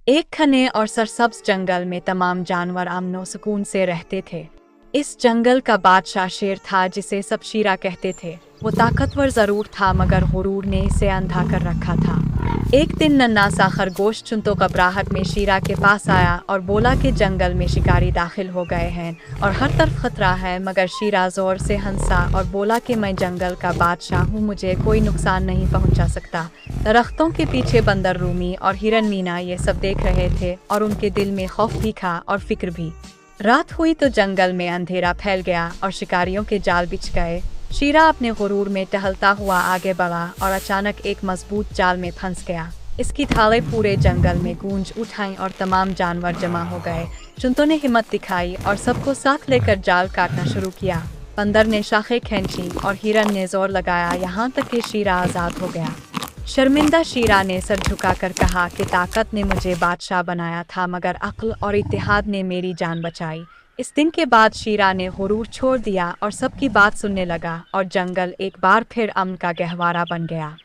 एक घने और सरसब्ज जंगल में तमाम जानवर अमन सुकून से रहते थे। इस जंगल का बादशाह शेर था, जिसे सब शीरा कहते थे। वो ताकतवर जरूर था, मगर गुरूर ने इसे अंधा कर रखा था। एक दिन नन्हा सा खरगोश चुनतो घबराहट में शीरा के पास आया और बोला कि जंगल में शिकारी दाखिल हो गए हैं और हर तरफ खतरा है। मगर शीरा जोर से हंसा और बोला कि मैं जंगल का बादशाह हूँ, मुझे कोई नुकसान नहीं पहुँचा सकता। दरख्तों के पीछे बंदर रूमी और हिरन मीना ये सब देख रहे थे और उनके दिल में खौफ भी था और फिक्र भी। रात हुई तो जंगल में अंधेरा फैल गया और शिकारियों के जाल बिछ गए। शीरा अपने गुरूर में टहलता हुआ आगे बढ़ा और अचानक एक मजबूत जाल में फंस गया। इसकी ढालें पूरे जंगल में गूंज उठाईं और तमाम जानवर जमा हो गए। चुनतों ने हिम्मत दिखाई और सबको साथ लेकर जाल काटना शुरू किया। बंदर ने शाखें खींची और हिरन ने जोर लगाया, यहाँ तक कि शीरा आज़ाद हो गया। शर्मिंदा शीरा ने सर झुकाकर कहा कि ताकत ने मुझे बादशाह बनाया था, मगर अक्ल और इत्तेहाद ने मेरी जान बचाई। इस दिन के बाद शीरा ने गुरूर छोड़ दिया और सबकी बात सुनने लगा और जंगल एक बार फिर अमन का गहवारा बन गया।